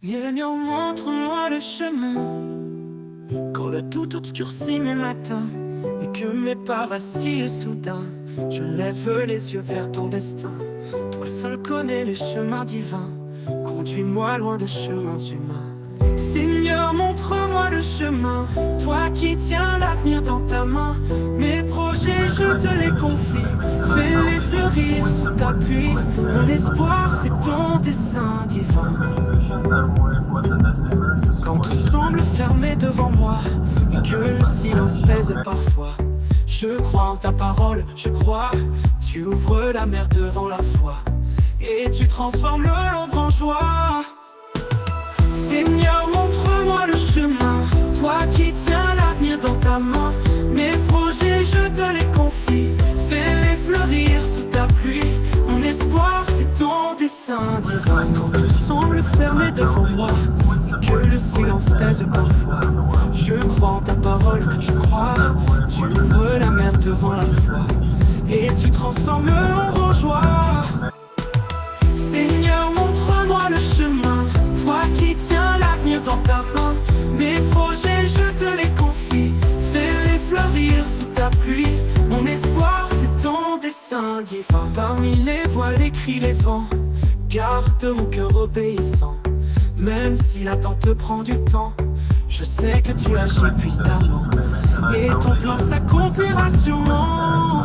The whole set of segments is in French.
Seigneur, montre-moi le chemin. Quand le tout obscurcit mes matins et que mes pas vacillent soudain, je lève les yeux vers ton destin. Toi seul connais les chemins divins. Conduis-moi loin des chemins humains. Seigneur, montre-moi le chemin. Toi qui tiens l'avenir dans ta main. Mes projets, je te les confie. Fais-les fleurir sous ta pluie. Mon espoir, c'est ton dessein divin. Quand tout semble fermé devant moi et que le silence pèse parfois, je crois en ta parole, je crois. Tu ouvres la mer devant la foi et tu transformes l'ombre en joie. Seigneur, montre-moi le chemin. Toi qui tiens l'avenir dans ta main. Mes projets, je te les confie. Fais-les fleurir sous ta pluie. Mon espoir, c'est ton dessein divin. Quand tout semble fermé devant moi et que le silence pèse parfois, je crois en ta parole, je crois. Tu ouvres la mer devant la foi et tu transformes l'ombre en joie. Seigneur, montre-moi le chemin. Toi qui tiens l'avenir dans ta main. Mes projets, je te les confie. Fais-les fleurir sous ta pluie. Mon espoir, c'est ton dessein divin. Parmi les voiles, les cris, les vents, garde mon cœur obéissant. Même si l'attente prend du temps, je sais que tu agis puissamment et ton plan s'accomplira sûrement.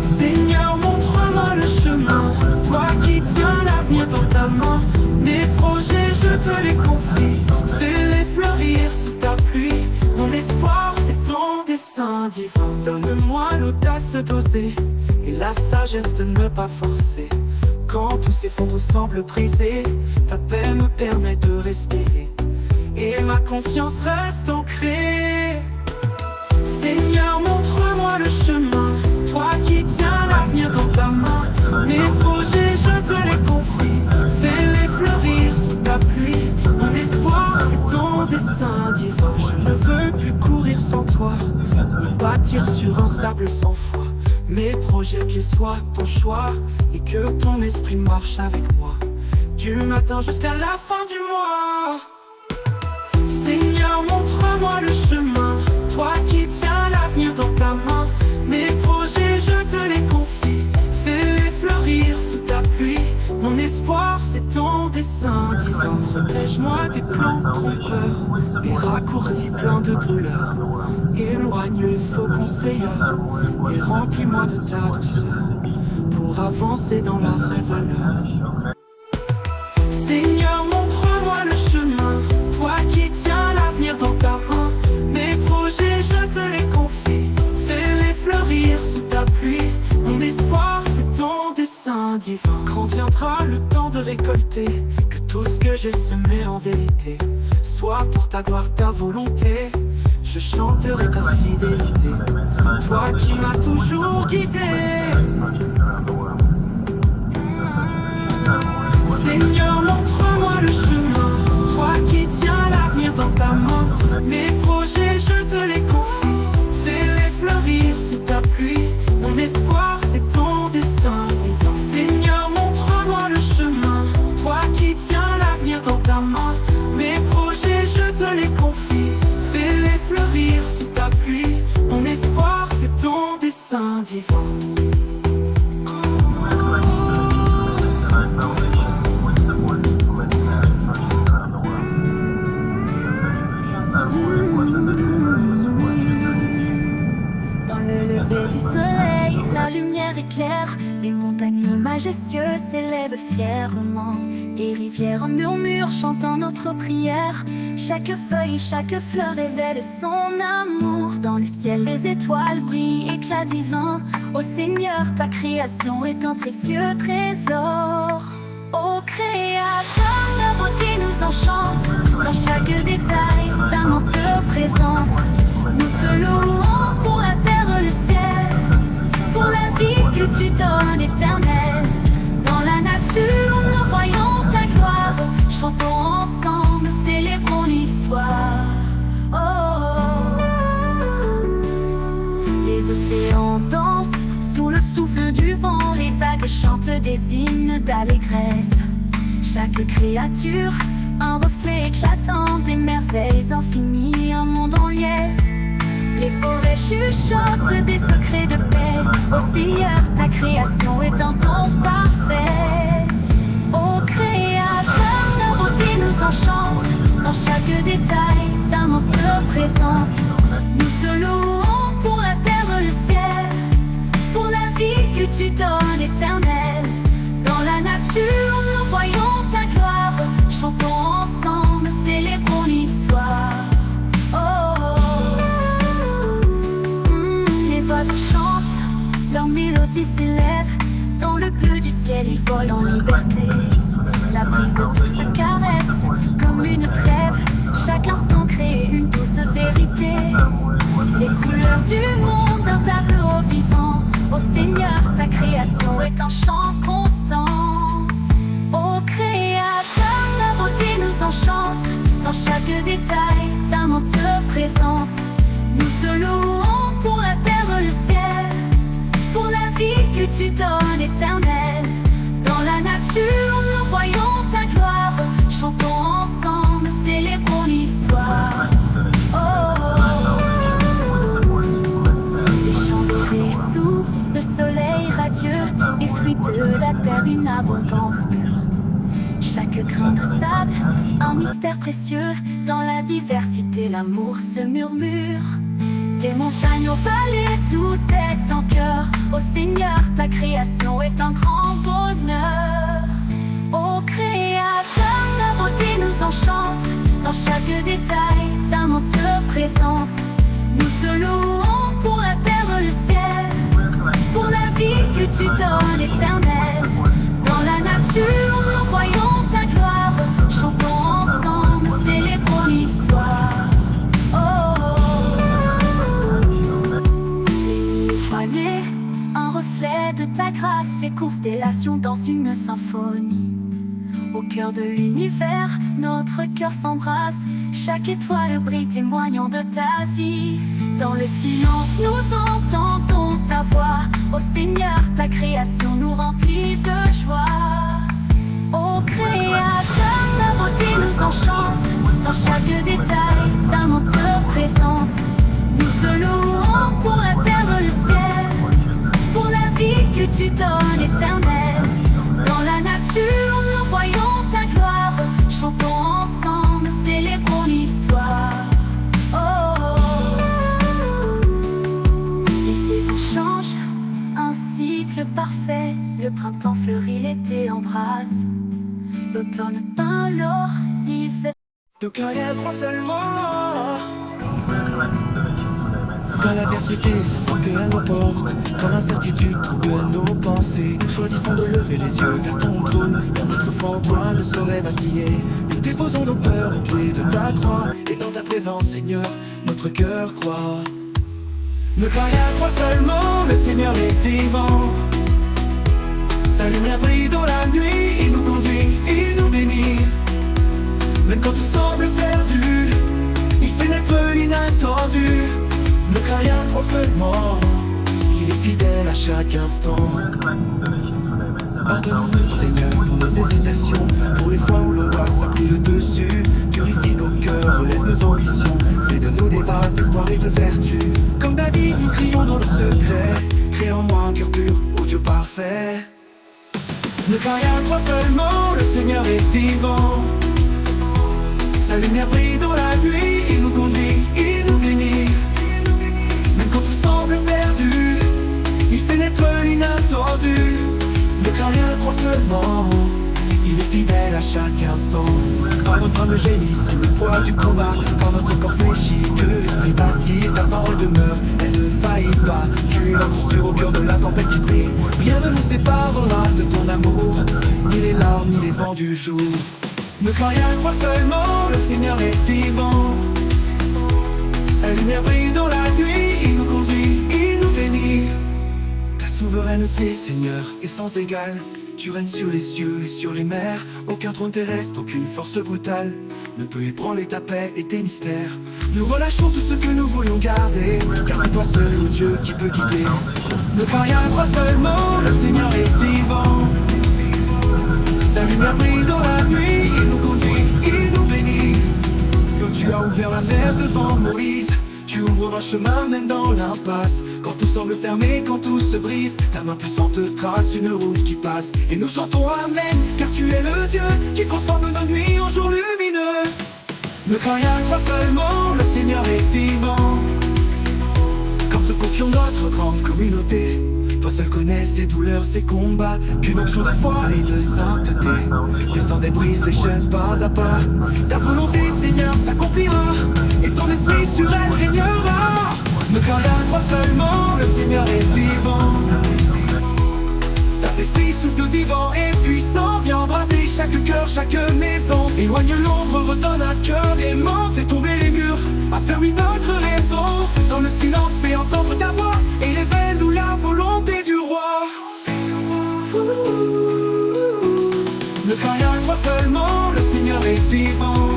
Seigneur, montre-moi le chemin. Toi qui tiens l'avenir dans ta main. Mes projets, je te les confie. Fais-les fleurir sous ta pluie. Mon espoir, c'est ton dessein divin. Donne-moi l'audace d'oser et la sagesse de ne pas forcer. Quand tout s'effondre ou semble brisé, ta paix me permet de respirer et ma confiance reste ancrée. Seigneur, montre-moi le chemin. Toi qui tiens l'avenir dans ta main. Mes projets, je te les confie. Fais-les fleurir sous ta pluie. Mon espoir, c'est ton dessein divin. Je ne veux plus courir sans toi, ni bâtir sur un sable sans foi. Mes projets, qu'ils soient ton choix et que ton esprit marche avec moi du matin jusqu'à la fin du mois. Seigneur, montre-moi le chemin. Toi qui tiens l'avenir dans ta main. Mes projets, je te les confie. Fais-les fleurir sous ta pluie. Mon espoir, c'est ton dessein divin. Protège-moi des plans trompeurs, des raccourcis pleins de douleur. Éloigne les faux conseilleurs et remplis-moi de ta douceur pour avancer dans la vraie valeur. Seigneur, montre-moi le chemin. Toi qui tiens l'avenir dans ta main. Mes projets, je te les confie. Fais-les fleurir sous ta pluie. Mon espoir, c'est ton dessein divin. Quand viendra le temps de récolter, que tout ce que j'ai semé en vérité soit pour ta gloire, ta volonté. Je chanterai ta fidélité, toi qui m'as toujours guidé. Seigneur, montre-moi le chemin. Toi qui tiens l'avenir dans ta main. Mes projets, je te les confie. Fais-les fleurir sous ta pluie. Mon espoir, c'est ton dessein divin. Seigneur, montre-moi le chemin. Toi qui tiens l'avenir dans ta main. Mes projets, je te les confie. Fais-les fleurir sous ta pluie. Mon espoir, c'est ton dessein divin. Du soleil, la lumière éclaire. Les montagnes majestueuses s'élèvent fièrement. Les rivières murmurent, chantant notre prière. Chaque feuille, chaque fleur révèle son amour. Dans le ciel, les étoiles brillent, éclat divin. Ô Seigneur, ta création est un précieux trésor. Ô Créateur, ta beauté nous enchante. Dans chaque détail, ta main se présente. Nous te louons pour la terre, le ciel, pour la vie que tu donnes éternelle. Dans la nature, nous voyons ta gloire. Chantons ensemble, célébrons l'histoire. Oh. Les océans dansent sous le souffle du vent. Les vagues chantent des hymnes d'allégresse. Chaque créature, un l'infini, un monde en liesse. Les forêts chuchotent des secrets de paix. Ô Seigneur, ta création est un don parfait. Ô Créateur, ta beauté nous enchante. Dans chaque détail, ta main se présente. Nous te louons pour la terre et le ciel, pour la vie que tu donnes éternelle. Dans la nature, nous voyons ta gloire. Chantons ensemble, célébrons l'histoire. Les oiseaux chantent, leur mélodie s'élève. Dans le bleu du ciel, ils volent en liberté. La brise douce se caresse comme une trêve. Chaque instant crée une douce vérité. Les couleurs du monde, un tableau vivant. Ô Seigneur, ta création est un chant constant. Ô Créateur, ta beauté nous enchante. Dans chaque détail, ta main se présente. Nous te louons pour la terre et le ciel, pour la vie que tu donnes éternelle. Dans la nature, nous voyons ta gloire. Chantons ensemble, célébrons l'histoire. Les champs dorés sous le soleil radieux, et fruits de la terre, une abondance pure. Chaque grain de sable, un mystère précieux. Dans la diversité, l'amour se murmure. Des montagnes aux vallées, tout est en cœur. Ô Seigneur, ta création est un grand bonheur. Ô Créateur, ta beauté nous enchante. Dans chaque détail, ta main se présente. Nous te louons pour la terre et le ciel, pour la vie que tu donnes éternelle. Dans la nature, nous voyons ta gloire. Chantons ensemble, célébrons l'histoire. Un reflet de ta grâce, et constellations dans une symphonie. Au cœur de l'univers, notre cœur s'embrasse. Chaque étoile brille, témoignant de ta vie. Dans le silence, nous entendons ta voix. Ô Seigneur, ta création nous remplit de joie. Ô Créateur, ta beauté nous enchante. Dans chaque détail, ta main se présente. Nous te louons pour la terre et le ciel, pour la vie que tu donnes éternelle. Dans la nature, nous voyons ta gloire. Chantons ensemble, célébrons l'histoire. Les saisons changent, un cycle parfait. Le printemps fleurit, l'été embrase. L'automne peint l'or, l'hiver. De carrière crois seulement. Quand l'adversité frappe à nos portes, quand l'incertitude trouble nos pensées, nous choisissons de lever les yeux vers ton trône. Car notre foi en toi ne saurait vaciller. Nous déposons nos peurs au pied de ta croix, et dans ta présence, Seigneur, notre cœur croit. Ne crois rien, crois seulement, le Seigneur est vivant. Sa lumière brille dans la nuit, il nous conduit, il nous bénit. Même quand tout semble perdu, il fait naître l'inattendu. Ne crains rien, crois seulement, il est fidèle à chaque instant. Pardonne-nous, Seigneur, pour nos hésitations, pour les fois où l'angoisse a pris le dessus. Purifie nos cœurs, relève nos ambitions, fais de nous des vases d'espoir et de vertu. Comme David, nous crions dans le secret, crée en moi un cœur pur, ô Dieu parfait. Ne crains rien, crois seulement, le Seigneur est vivant. Sa lumière brille dans la nuit, il nous conduit, il nous bénit. Même quand tout semble perdu, il fait naître l'inattendu. Ne crains rien, crois seulement, il est fidèle à chaque instant. Quand notre âme gémit sous le poids du combat, quand notre corps fléchit, que l'esprit vacille, ta parole demeure, elle ne faillit pas. Tu l'entres sur au cœur de la tempête qui brille. Rien ne nous séparera de ton amour, ni les larmes, ni les vents du jour. Ne crains rien, crois seulement, le Seigneur est vivant. Sa lumière brille dans la nuit, il nous conduit, il nous bénit. Ta souveraineté, Seigneur, est sans égale. Tu règnes sur les cieux et sur les mers. Aucun trône terrestre, aucune force brutale ne peut ébranler ta paix et tes mystères. Nous relâchons tout ce que nous voulions garder, car c'est toi seul, ô Dieu, qui peut guider. Ne crains rien, crois seulement, le Seigneur est vivant. Sa lumière brille dans la nuit, il nous conduit, il nous bénit. Quand tu as ouvert ouvert la mer devant Moïse. Tu ouvres un chemin même dans l'impasse. Quand tout semble fermé, quand tout se brise, ta main puissante trace une route qui passe. Et nous chantons Amen, car tu es le Dieu qui transforme nos nuits en jours lumineux. Ne crains rien, crois seulement, le Seigneur est vivant. Quand te confions notre grande communauté, toi seul connais ses douleurs, ses combats. Qu'une onction de foi et de sainteté descend et brise les chaînes pas à pas. Ta volonté, Seigneur, s'accomplira, et ton esprit sur elle régnera. Ne crains rien, crois seulement, le Seigneur est vivant. Cet esprit souffle vivant et puissant vient embraser chaque cœur, chaque maison. Éloigne l'ombre, redonne un cœur aimant, fait tomber les murs, affermit notre raison. Dans le silence, fais entendre ta voix et révèle-nous la volonté du roi. Ne crains rien, crois seulement, le Seigneur est vivant.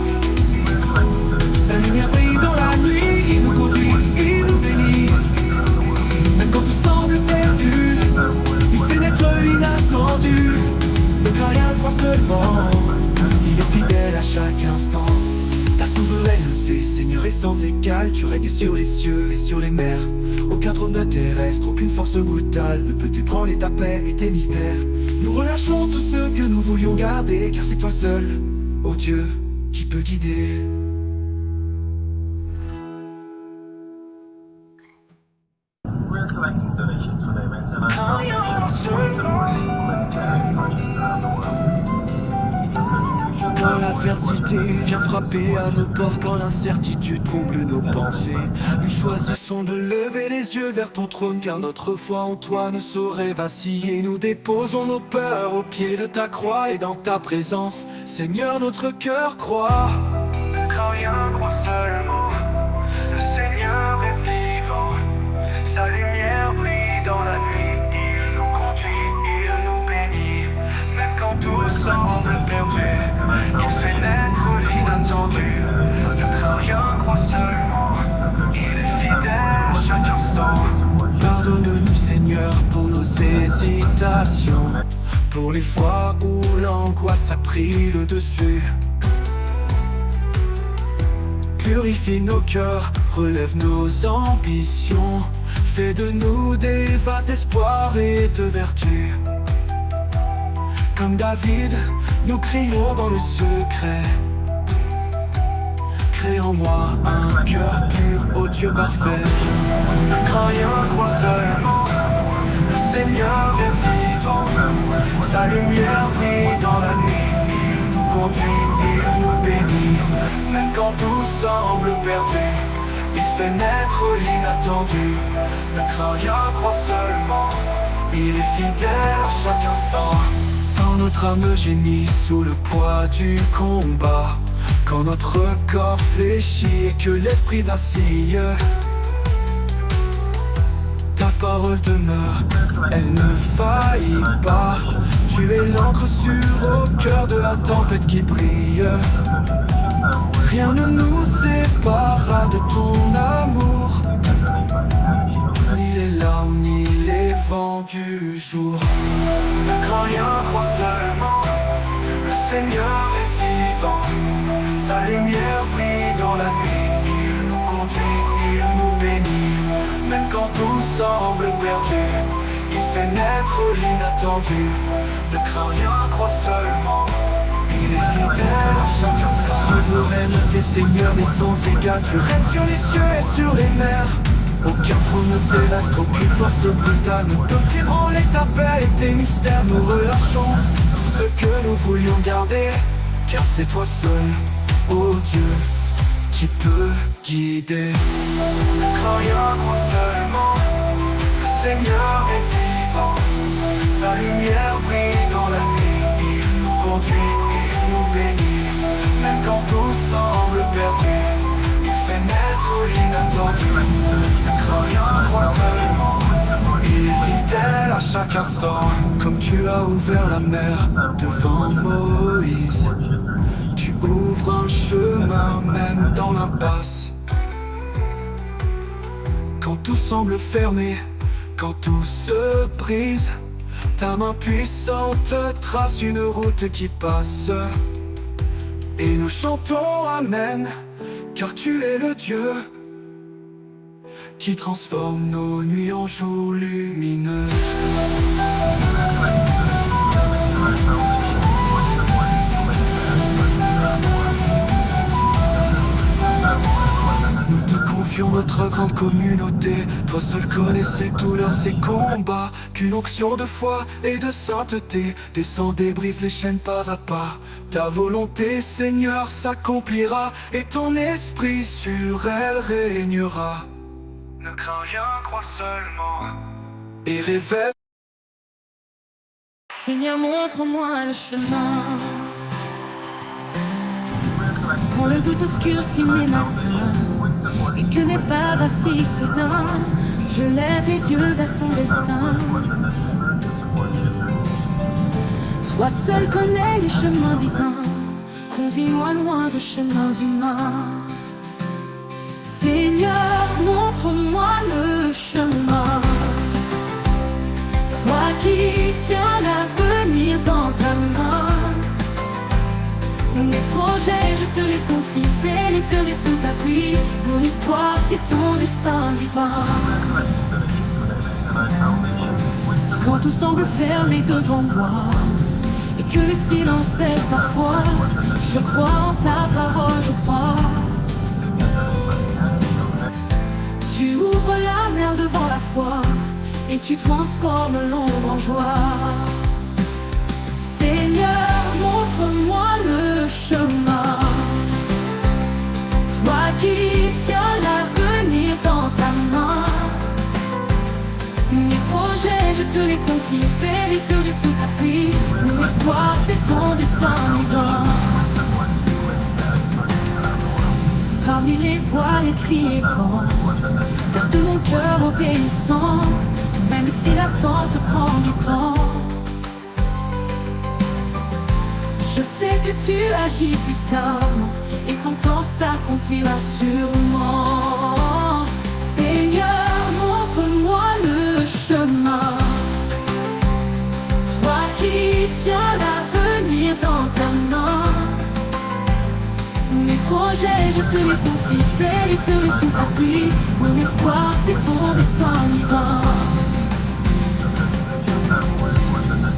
Sa lumière brille dans la nuit, il nous conduit, il nous bénit. Même quand tout semble perdu, il fait naître l'inattendu. Ne crains rien, crois seulement, il est fidèle à chaque instant. Ta souveraineté, Seigneur, est sans égal. Tu règnes sur les cieux et sur les mers. Aucun trône terrestre, aucune force brutale ne peut ébranler ta paix et tes mystères. Nous relâchons tout ce que nous voulions garder, car c'est toi seul, ô Dieu, qui peut guider. We're collecting donations for the events and Quand l'adversité vient frapper à nos portes, quand l'incertitude trouble nos pensées, nous choisissons de lever les yeux vers ton trône, car notre foi en toi ne saurait vaciller. Nous déposons nos peurs au pied de ta croix, et dans ta présence, Seigneur, notre cœur croit. Ne crains rien, crois seulement, le Seigneur est vivant. Sa lumière brille dans la nuit, il nous conduit, il nous bénit. Même quand tout semble perdu, il fait naître l'inattendu. Ne crains rien, crois seulement, il est fidèle à chaque instant. Pardonne-nous, Seigneur, pour nos hésitations, pour les fois où l'angoisse a pris le dessus. Purifie nos cœurs, relève nos ambitions, fais de nous des vases d'espoir et de vertu. Comme David, nous crions dans le secret. Crée en moi un cœur pur, ô Dieu parfait. Ne crains rien, crois seulement, le Seigneur est vivant. Sa lumière brille dans la nuit, il nous conduit, il nous bénit. Même quand tout semble perdu, il fait naître l'inattendu. Ne crains rien, crois seulement, il est fidèle à chaque instant. Quand notre âme gémit sous le poids du combat, quand notre corps fléchit et que l'esprit vacille, ta parole demeure, elle ne faillit pas. Tu es l'encre sûre au cœur de la tempête qui brille. Rien ne nous séparera de ton amour, ni les larmes, ni les vents du jour. Ne crains rien, crois seulement, le Seigneur est vivant. Sa lumière brille dans la nuit, il nous conduit, il nous bénit. Même quand tout semble perdu, il fait naître l'inattendu. Ne crains rien, crois seulement, il est fidèle à chaque instant. Souveraineté, Seigneur, n'est sans égal. Tu règnes sur les cieux et sur les mers. Aucun trône terrestre, aucune force brutale ne peut ébranler ta paix et tes mystères. Nous relâchons tout ce que nous voulions garder, car c'est toi seul, ô Dieu, qui peut guider. Ne crains rien, crois seulement, le Seigneur est vivant. Sa lumière brille dans la nuit, il nous conduit, il nous bénit. Même quand tout semble perdu, il fait naître l'inattendu. Ne crains rien, crois seulement, il est fidèle à chaque instant. Comme tu as ouvert la mer devant Moïse, tu ouvres un chemin même dans l'impasse. Quand tout semble fermé, quand tout se brise, ta main puissante trace une route qui passe. Et nous chantons Amen, car tu es le Dieu qui transforme nos nuits en jours lumineux. Nous te confions notre grande communauté. Toi seul connais ses douleurs, ses combats. Qu'une onction de foi et de sainteté descend et brise les chaînes pas à pas. Ta volonté, Seigneur, s'accomplira et ton esprit sur elle régnera. Ne crains rien, crois seulement et révèle. Seigneur, montre-moi le chemin. Quand le doute obscurcit mes matins et que mes pas vacillent soudain, je lève les yeux vers ton destin. Toi seul connais les chemins divins, conduis-moi loin de chemins humains. Seigneur, montre-moi le chemin. Toi qui tiens l'avenir dans ta main. Mes projets, je te les confie, fais-les fleurir sous ta pluie. Mon histoire, c'est ton dessein divin. Quand tout semble fermé devant moi et que le silence pèse parfois, je crois en ta parole, je crois. Tu ouvres la mer devant la foi et tu transformes l'ombre en joie. Seigneur, montre-moi le chemin. Toi qui tiens l'avenir dans ta main. Mes projets, je te les confie, fais-les fleurir sous ta pluie. Mon espoir, c'est ton dessein divin. Parmi les voix, les cris et vents, garde mon cœur obéissant, même si l'attente prend du temps. Je sais que tu agis puissamment et ton plan s'accomplira sûrement. Seigneur, montre-moi le chemin. Toi qui tiens l'avenir dans ta main. Mes projets, je te les confie, fais-les fleurir sous ta pluie. Mon espoir, c'est ton dessein divin.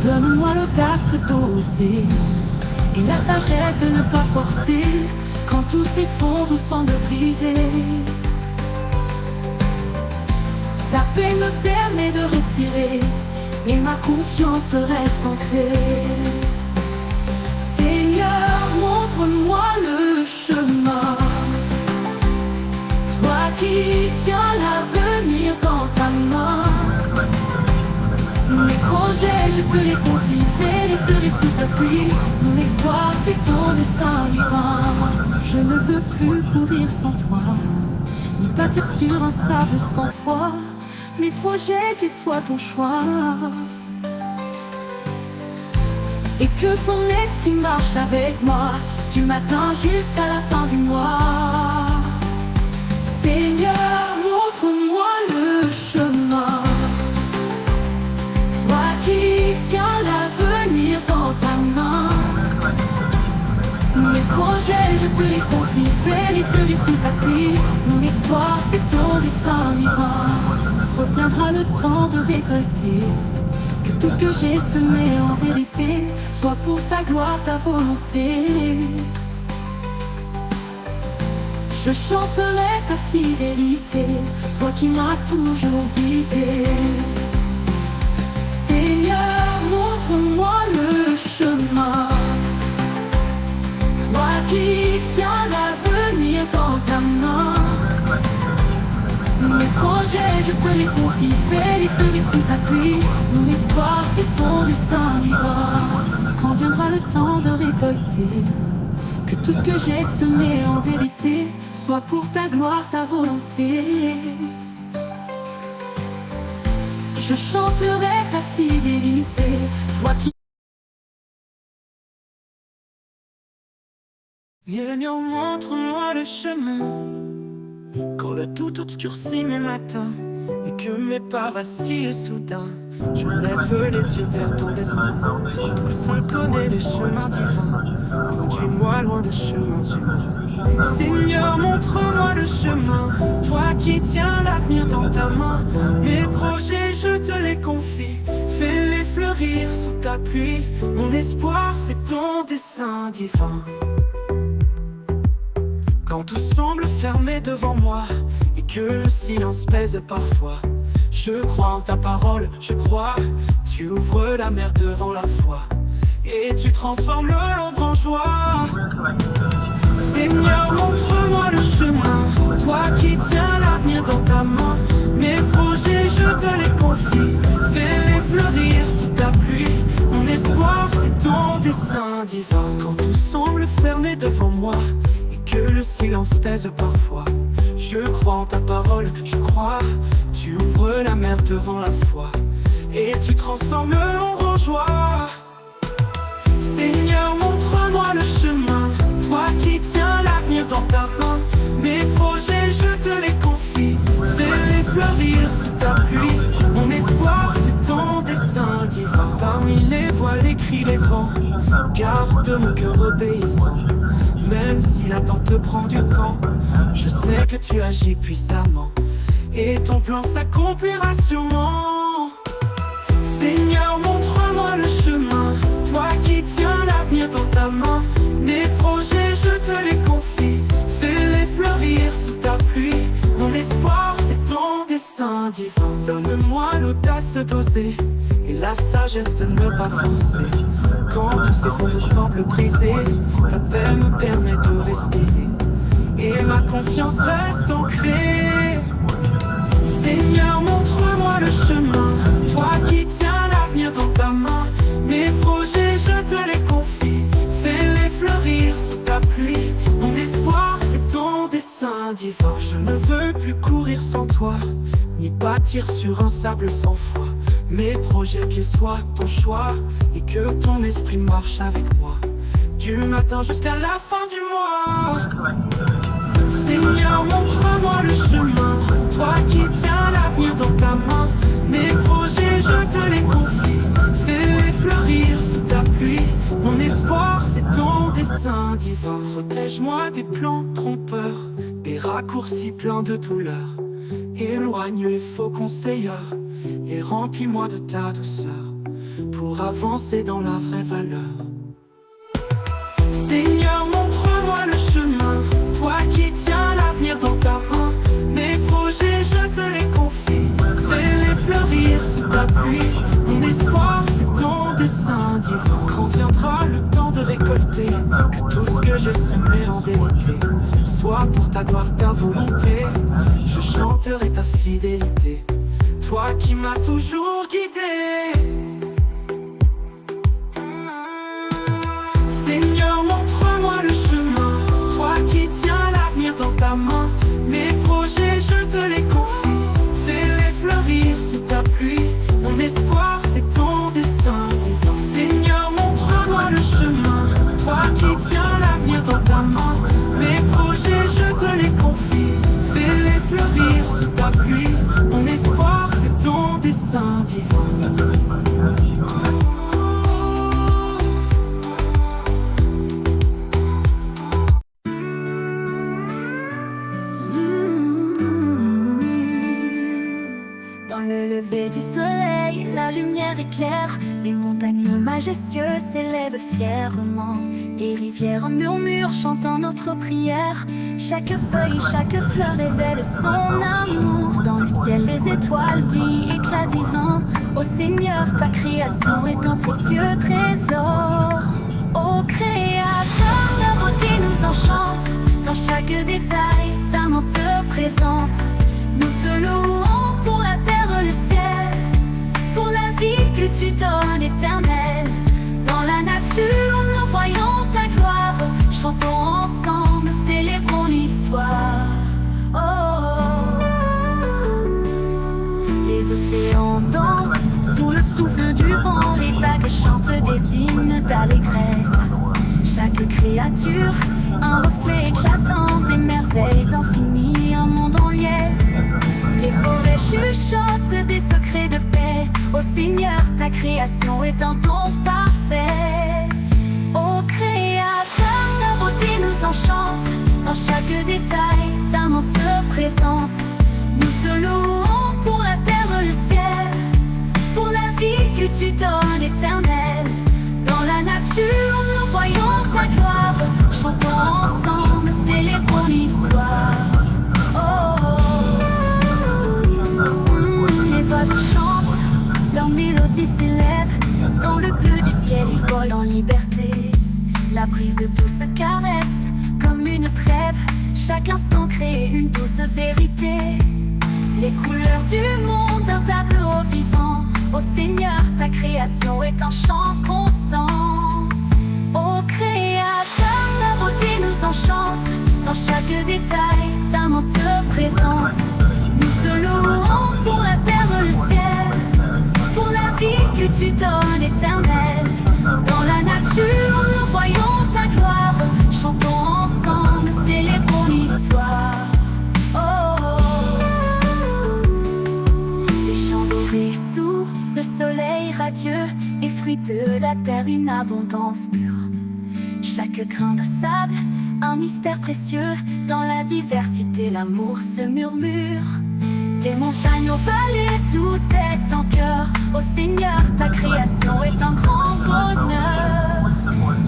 Donne-moi l'audace d'oser et la sagesse de ne pas forcer quand tout s'effondre ou semble brisé. Ta paix me permet de respirer et ma confiance reste ancrée. Seigneur, montre-moi le chemin. Toi qui tiens l'avenir dans ta main. Mes projets, je te les confie, fais-les fleurir sous ta pluie. Mon espoir, c'est ton dessein divin. Je ne veux plus courir sans toi, ni bâtir sur un sable sans foi. Mes projets, qu'ils soient ton choix. Et que ton esprit marche avec moi, du matin jusqu'à la fin du mois. Seigneur, montre-moi le chemin. Toi qui tiens l'avenir dans ta main. Mes projets, je te les confie, fais-les fleurir sous ta pluie. Mon espoir, c'est ton dessein divin. Reviendra le temps de récolter, que tout ce que j'ai semé en vérité soit pour ta gloire, ta volonté. Je chanterai ta fidélité, toi qui m'as toujours guidé. Seigneur, montre-moi le chemin. Toi qui tiens l'avenir dans ta main. Mes projets, je te les confie, fais-les fleurir sous ta pluie. Mon espoir, c'est ton dessein divin. Quand viendra le temps de récolter, que tout ce que j'ai semé en vérité soit pour ta gloire, ta volonté. Je chanterai ta fidélité, toi qui... Seigneur, montre-moi le chemin. Quand le tout obscurcit mes matins et que mes pas vacillent soudain, Je lève les yeux vers ton destin. Toi seul connais les chemins divins. Conduis-moi loin des chemins humains. Seigneur, montre-moi le chemin. Toi qui tiens l'avenir dans ta main. Mes projets, je te les confie. Fais-les fleurir sous ta pluie. Mon espoir, c'est ton dessein divin. Quand tout semble fermé devant moi et que le silence pèse parfois, je crois en ta parole, je crois. Tu ouvres la mer devant la foi et tu transformes l'ombre en joie. Seigneur, montre-moi le chemin. Toi qui tiens l'avenir dans ta main. Mes projets, je te les confie. Fais-les fleurir sous ta pluie. Mon espoir, c'est ton dessein divin. Quand tout semble fermé devant moi que le silence pèse parfois, je crois en ta parole, je crois. Tu ouvres la mer devant la foi et tu transformes l'ombre en joie. Seigneur, montre-moi le chemin. Toi qui tiens l'avenir dans ta main. Mes projets, je te les confie. Fais-les fleurir sous ta pluie. Mon espoir, c'est ton dessein divin. Parmi les voiles, les cris, les vents, garde mon cœur obéissant. Même si l'attente prend du temps, je sais que tu agis puissamment et ton plan s'accomplira sûrement. Seigneur, montre-moi le chemin. Toi qui tiens l'avenir dans ta main. Mes projets, je te les confie. Fais-les fleurir sous ta pluie. Mon espoir, c'est ton dessein divin. Donne-moi l'audace d'oser et la sagesse de ne pas forcer. Quand tous ces fonds semblent brisés, ta paix me permet de respirer et ma confiance reste ancrée. Seigneur, montre-moi le chemin. Toi qui tiens l'avenir dans ta main. Mes projets, je te les confie. Fais-les fleurir sous ta pluie. Mon espoir, c'est ton dessein divin. Je ne veux plus courir sans toi, ni bâtir sur un sable sans foi. Mes projets, qu'ils soient ton choix et que ton esprit marche avec moi du matin jusqu'à la fin du mois. Seigneur, montre-moi le chemin. Toi qui tiens l'avenir dans ta main. Mes projets, je te les confie. Fais-les fleurir sous ta pluie. Mon espoir, c'est ton dessein divin. Protège-moi des plans trompeurs, des raccourcis pleins de douleur. Éloigne les faux conseilleurs et remplis-moi de ta douceur pour avancer dans la vraie valeur. Seigneur, montre-moi le chemin. Toi qui tiens l'avenir dans ta main. Mes projets, je te les confie. Fais-les fleurir sous ta pluie. Mon espoir, c'est ton dessein divin. Quand viendra le temps de récolter, que tout ce que j'ai semé en vérité soit pour ta gloire, ta volonté. Je chanterai ta fidélité, toi qui m'as toujours guidé. Seigneur, montre-moi le chemin. Toi qui tiens l'avenir dans ta main. Mes projets, je te les confie. Fais-les fleurir sous ta pluie. Mon espoir, c'est ton dessein divin. Seigneur, montre-moi le chemin. Toi qui tiens l'avenir dans ta main. Mes projets, je te les confie. Fais-les fleurir sous ta pluie. Mon espoir, c'est ton dessein divin. Dans le lever du soleil, la lumière éclaire. Les montagnes majestueuses s'élèvent fièrement. Les rivières murmurent, chantant notre prière. Chaque feuille, chaque fleur révèle son amour. Dans le ciel, les étoiles brillent, éclat divin. Ô Seigneur, ta création est un précieux trésor. Ô Créateur, ta beauté nous enchante. Dans chaque détail, ta main se présente. Nous te louons pour la terre, le ciel, pour la vie que tu donnes éternelle. Dans la nature, nous voyons ta gloire. Chantons ensemble, célébrons l'histoire. Oh. Les océans dansent sous le souffle du vent. Les vagues chantent des hymnes d'allégresse. Chaque créature, un reflet éclatant des merveilles infinies, un monde en liesse. Les forêts chuchotent des secrets de paix. Au signe détail, ta main se présente. Nous te louons pour la terre, le ciel, pour la vie que tu donnes éternelle. Dans la nature, nous voyons ta gloire. Chantons ensemble, célébrons l'histoire. Les oiseaux chantent, leur mélodie s'élève. Dans le bleu du ciel, ils volent en liberté. La brise douce caresse comme une trêve. Chaque instant crée une douce vérité. Les couleurs du monde, un tableau vivant. Ô Seigneur, ta création est un chant constant. Ô Créateur, ta beauté nous enchante. Dans chaque détail, ta main se présente. Nous te louons pour la terre, le ciel, pour la vie que tu donnes éternelle. Dans la nature, nous voyons ta gloire. Chantons ensemble, célébrons l'histoire. Les champs dorés sous le soleil radieux, et fruits de la terre, une abondance pure. Chaque grain de sable, un mystère précieux. Dans la diversité, l'amour se murmure. Des montagnes aux vallées, tout est en cœur. Ô Seigneur, ta création est un grand bonheur.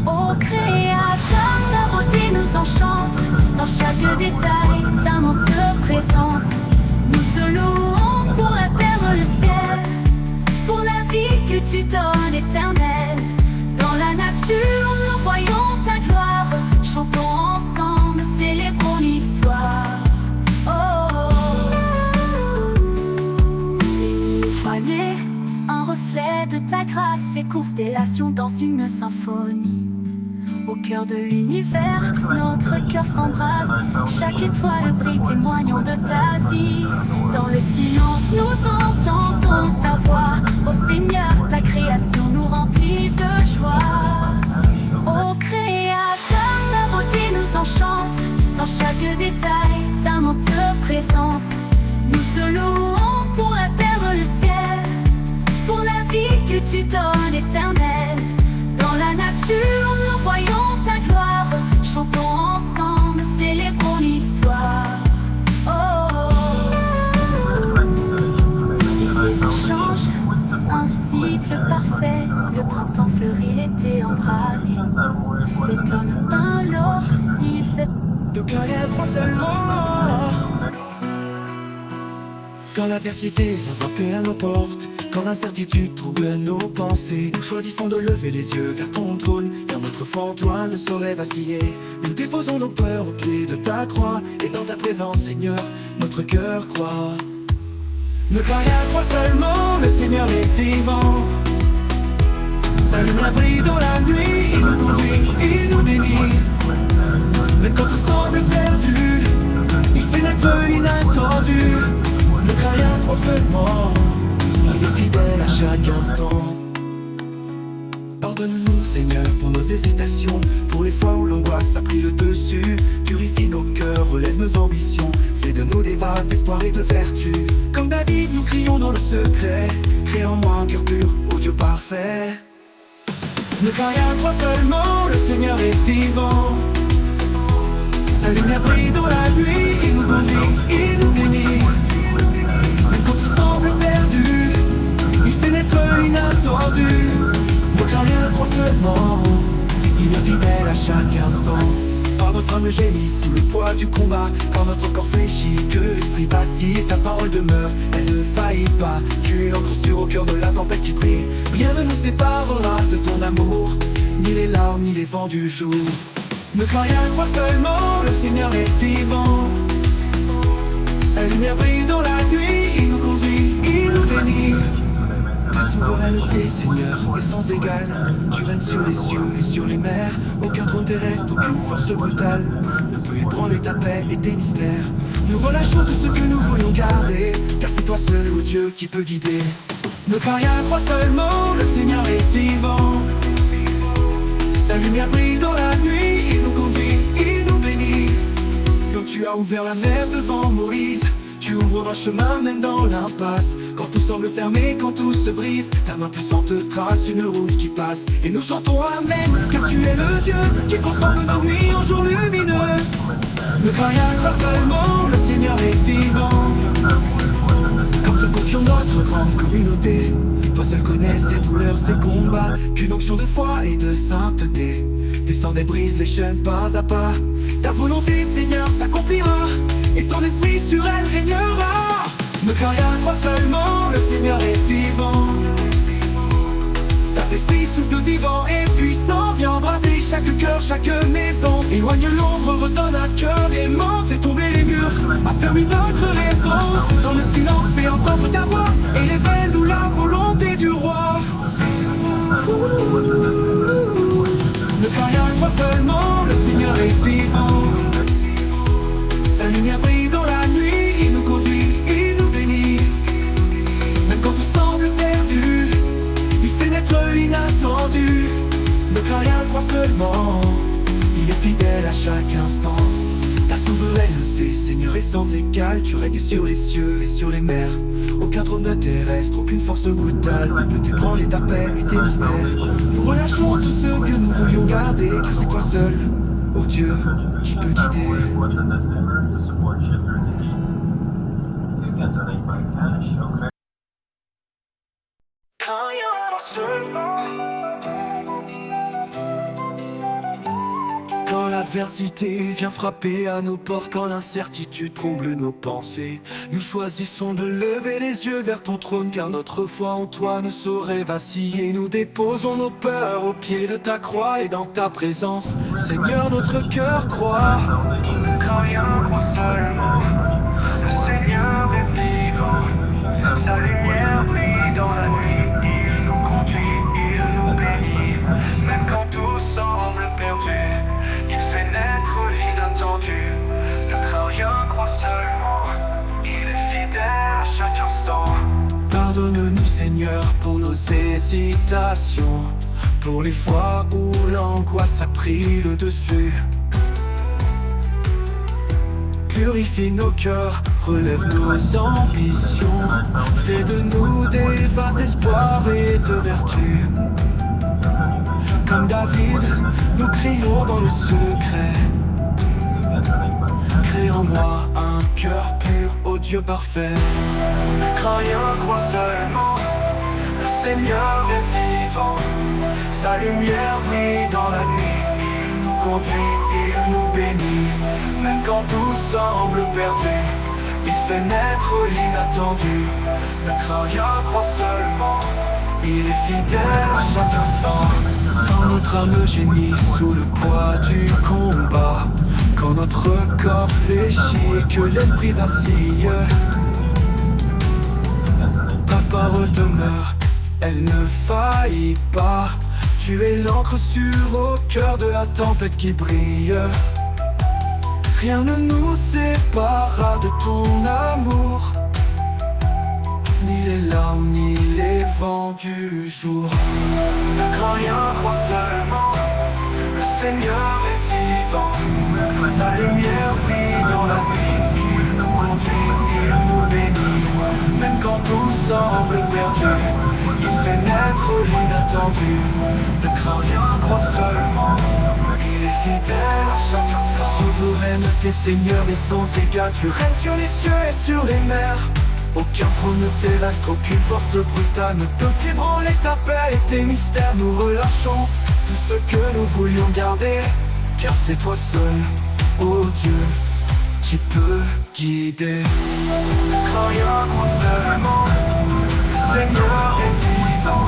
Ô Créateur, ta beauté nous enchante. Dans chaque détail, ta main se présente. Nous te louons pour la terre, le ciel, pour la vie que tu donnes éternelle. Dans la nature, nous voyons ta gloire. Chantons ensemble, célébrons l'histoire. Un reflet de ta grâce et constellation dans une symphonie. Au cœur de l'univers, notre cœur s'embrasse. Chaque étoile brille, témoignant de ta vie. Dans le silence, nous entendons ta voix. Ô Seigneur, ta création nous remplit de joie. Ô Créateur, ta beauté nous enchante. Dans chaque détail, ta main se présente. Nous te louons pour la terre, le ciel, pour la vie que tu donnes éternelle. Dans la nature, nous voyons ta gloire. Chantons ensemble, célébrons l'histoire. Les saisons changent, un cycle parfait. Le printemps fleurit, l'été embrasse. L'automne peint l'or, il fait De cœur et croit seulement. Quand l'adversité vient frapper à nos portes, quand l'incertitude trouble nos pensées, nous choisissons de lever les yeux vers ton trône, car notre foi en toi ne saurait vaciller. Nous déposons nos peurs au pied de ta croix, et dans ta présence, Seigneur, notre cœur croit. Ne crois rien, crois seulement, le Seigneur est vivant. Sa lumière brille dans la nuit, il nous conduit, il nous bénit. Même quand tout semble perdu, il fait naître l'inattendu. Ne crains rien, crois seulement, il est fidèle à chaque instant. Pardonne-nous, Seigneur, pour nos hésitations, pour les fois où l'angoisse a pris le dessus. Purifie nos cœurs, relève nos ambitions, fais de nous des vases d'espoir et de vertu. Comme David, nous crions dans le secret, crée en moi un cœur pur, ô Dieu parfait. Ne crains rien, crois seulement, le Seigneur est vivant. Sa lumière brille dans la nuit, il nous conduit, il nous bénit. Même quand tout semble perdu, il fait naître l'inattendu. Ne crains rien, crois seulement, il est fidèle à chaque instant. Quand notre âme gémit sous le poids du combat, quand notre corps fléchit, que l'esprit vacille, ta parole demeure, elle ne faillit pas. Tu es l'encre sûre au cœur de la tempête qui brille. Rien ne nous séparera de ton amour, ni les larmes, ni les vents du jour. Ne crains rien, crois seulement, le Seigneur est vivant. Sa lumière brille dans la nuit, il nous conduit, il nous bénit. Ta souveraineté, Seigneur, est sans égal. Tu règnes sur les cieux et sur les mers. Aucun trône terrestre, aucune force brutale ne peut ébranler ta paix et tes mystères. Nous relâchons tout ce que nous voulons garder, car c'est toi seul, ô Dieu, qui peut guider. Ne crains rien, crois seulement, le Seigneur est vivant. Sa lumière brille dans la nuit, il nous conduit, il nous bénit. Quand tu as ouvert la mer devant Moïse, tu ouvres un chemin même dans l'impasse. Quand tout semble fermé, quand tout se brise, ta main puissante trace une route qui passe. Et nous chantons Amen, car tu es le Dieu qui transforme nos nuits en jours lumineux. Ne crains rien, crois seulement, le Seigneur est vivant. Quand te confions notre grande communauté, toi seul connais ses douleurs, ses combats. Qu'une onction de foi et de sainteté descend et brise les chaînes pas à pas. Ta volonté, Seigneur, s'accomplira, et ton esprit sur elle régnera. Ne crains rien, crois seulement, le Seigneur est vivant. Cet esprit souffle vivant et puissant vient embraser chaque cœur, chaque maison. Éloigne l'ombre, redonne un cœur aimant, fait tomber les murs, affermit notre raison. Dans le silence, fais entendre ta voix, et révèle-nous la volonté du roi. Ne crains rien, crois seulement, le Seigneur est vivant. Sa lumière brille dans la nuit, il nous conduit, il nous bénit. Même quand tout semble perdu, il fait naître l'inattendu. Ne crains rien, crois seulement, il est fidèle à chaque instant. Ta souveraineté, Seigneur, est sans égal. Tu règnes sur les cieux et sur les mers. Aucun trône terrestre, aucune force brutale ne peut ébranler ta paix et tes mystères. Nous relâchons tout ce que nous voulions garder, car c'est toi seul, ô Dieu, qui peut guider. Crains rien, crois seulement. Quand l'adversité vient frapper à nos portes, quand l'incertitude trouble nos pensées, nous choisissons de lever les yeux vers ton trône, car notre foi en toi ne saurait vaciller. Nous déposons nos peurs au pied de ta croix, et dans ta présence, Seigneur, notre cœur croit. Ne crains rien, crois seulement, le Seigneur est vivant. Sa lumière brille dans la nuit, il nous conduit, il nous bénit. Même quand tout semble perdu, il fait naître l'inattendu. Ne crains rien, crois seulement, il est fidèle à chaque instant. Pardonne-nous, Seigneur, pour nos hésitations, pour les fois où l'angoisse a pris le dessus. Purifie nos cœurs, relève nos ambitions, fais de nous des vases d'espoir et de vertu. Comme David, nous crions dans le secret. Crée en moi un cœur pur, ô Dieu parfait. Ne crains rien, crois seulement, le Seigneur est vivant. Sa lumière brille dans la nuit, il nous conduit, il nous bénit. Même quand tout semble perdu, il fait naître l'inattendu. Ne crains rien, crois seulement, il est fidèle à chaque instant. Quand notre âme gémit sous le poids du combat, quand notre corps fléchit et que l'esprit vacille, ta parole demeure, elle ne faillit pas. Tu es l'encre sûre au cœur de la tempête qui brille. Rien ne nous séparera de ton amour, ni les larmes, ni les vents du jour. Ne crains rien, crois seulement, le Seigneur est vivant. Sa lumière brille dans la nuit, il nous conduit, il nous bénit. Même quand tout semble perdu, il fait naître l'inattendu. Ne crains rien, crois seulement, il est fidèle à chaque instant. Souveraineté, Seigneur, est sans égal. Tu règnes sur les cieux et sur les mers. Aucun trône terrestre, aucune force brutale ne peut ébranler ta paix et tes mystères. Nous relâchons tout ce que nous voulions garder, car c'est toi seul, ô Dieu, qui peut guider. Ne crains rien, crois seulement, le Seigneur est vivant.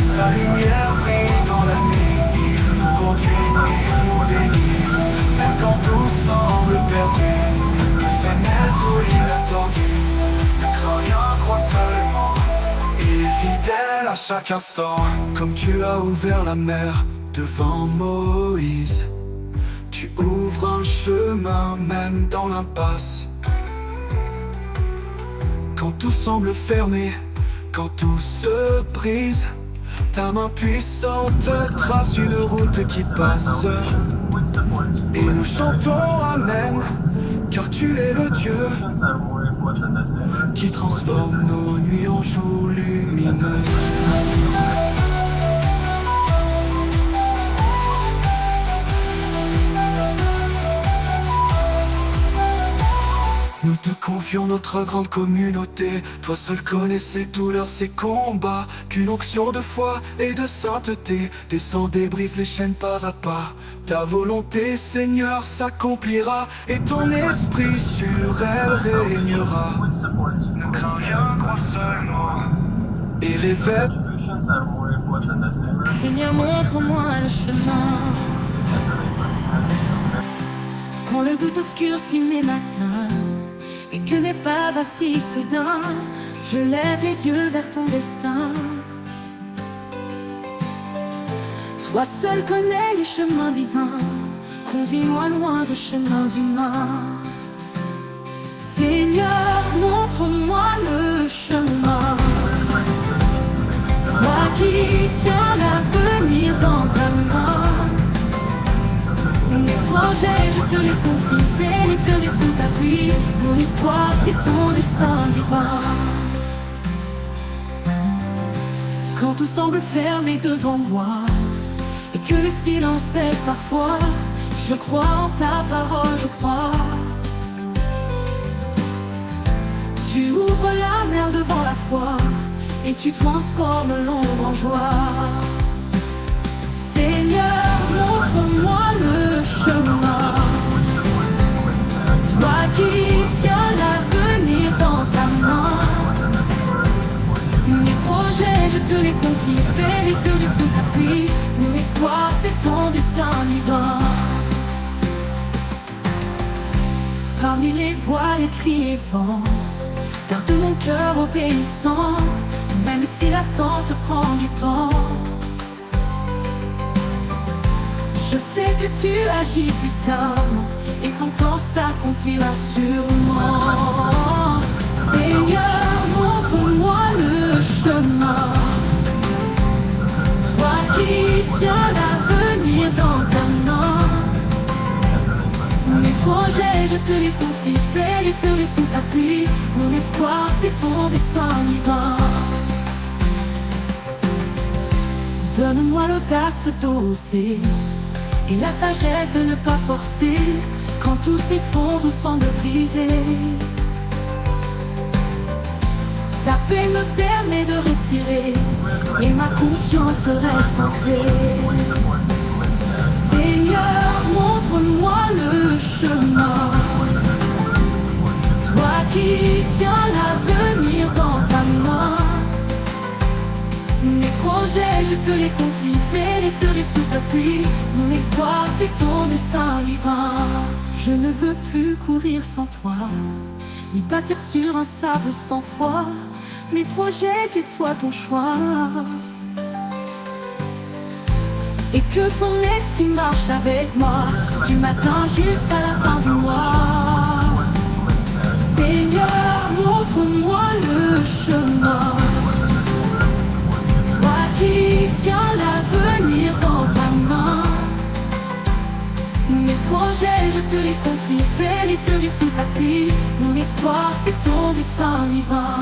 Sa lumière brille dans la nuit, il nous conduit, il nous bénit. Même quand tout semble perdu, il fait naître l'inattendu. Ne crains rien, crois seulement, il est fidèle à chaque instant. Comme tu as ouvert la mer devant Moïse, tu ouvres un chemin même dans l'impasse. Quand tout semble fermé, quand tout se brise, ta main puissante trace une route qui passe. Et nous chantons Amen, car tu es le Dieu qui transforme nos nuits en jours lumineux. Nous te confions notre grande communauté. Toi seul connais ses douleurs, ses combats. Qu'une onction de foi et de sainteté descende et brise les chaînes pas à pas. Ta volonté, Seigneur, s'accomplira et ton esprit sur elle régnera. Nous croyons, crois seulement. Et révèle. Seigneur, montre-moi le chemin. Quand le doute obscurcit mes matins et que mes pas vacillent soudain, je lève les yeux vers ton destin. Toi seul connais les chemins divins, conduis-moi loin de chemins humains. Seigneur, montre-moi le chemin. Toi qui tiens l'avenir dans ta main. Mes projets, je te les confie, fais-les fleurir sous ta pluie. Mon espoir, c'est ton dessein divin. Quand tout semble fermé devant moi et que le silence pèse parfois, je crois en ta parole, je crois. Tu ouvres la mer devant la foi et tu transformes l'ombre en joie. Seigneur, montre-moi le chemin. Toi qui tiens l'avenir dans ta main. Mes projets, je te les confie, fais-les fleurir sous ta pluie. Mon espoir, c'est ton dessein divin. Parmi les voiles, les cris et vents, garde mon cœur obéissant, même si l'attente prend du temps. Je sais que tu agis puissamment et ton plan s'accomplira sûrement. Seigneur, montre-moi le chemin. Toi qui tiens l'avenir dans ta main. Mes projets, je te les confie, fais-les fleurir sous ta pluie. Mon espoir, c'est ton dessein divin. Donne-moi l'audace d'oser et la sagesse de ne pas forcer quand tout s'effondre ou semble brisé. Ta paix me permet de respirer et ma confiance reste ancrée. Seigneur, montre-moi le chemin. Toi qui tiens l'avenir dans ta main. Mes projets, je te les confie, fais-les fleurir sous ta pluie. Mon espoir, c'est ton dessein divin. Je ne veux plus courir sans toi, ni bâtir sur un sable sans foi. Mes projets, qu'ils soient ton choix, et que ton esprit marche avec moi, du matin jusqu'à la fin du mois. Seigneur, montre-moi le chemin. Toi qui tiens l'avenir dans ta main. Mes projets, je te les confie, fais-les fleurir sous ta pluie. Mon espoir, c'est ton dessein divin.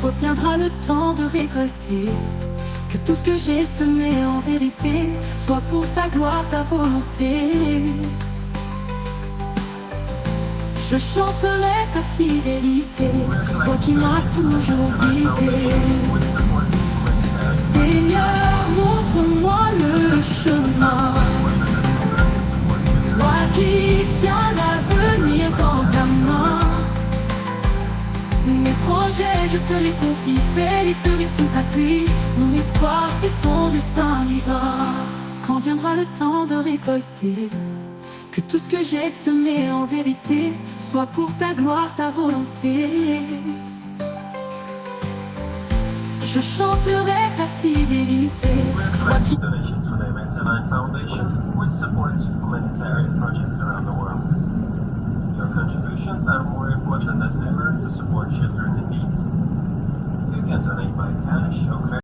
Reviendra le temps de récolter, que tout ce que j'ai semé en vérité soit pour ta gloire, ta volonté. Je chanterai ta fidélité, toi qui m'as toujours guidé. Seigneur, montre-moi le chemin. Toi qui tiens l'avenir dans ta main. Mes projets, je te les confie, fais-les fleurir sous ta pluie. Mon espoir, c'est ton dessein divin. Quand viendra le temps de récolter, que tout ce que j'ai semé en vérité soit pour ta gloire, ta volonté. Je chanterai ta fidélité, toi qui... Donations for the Mental Life Foundation, which supports humanitarian projects.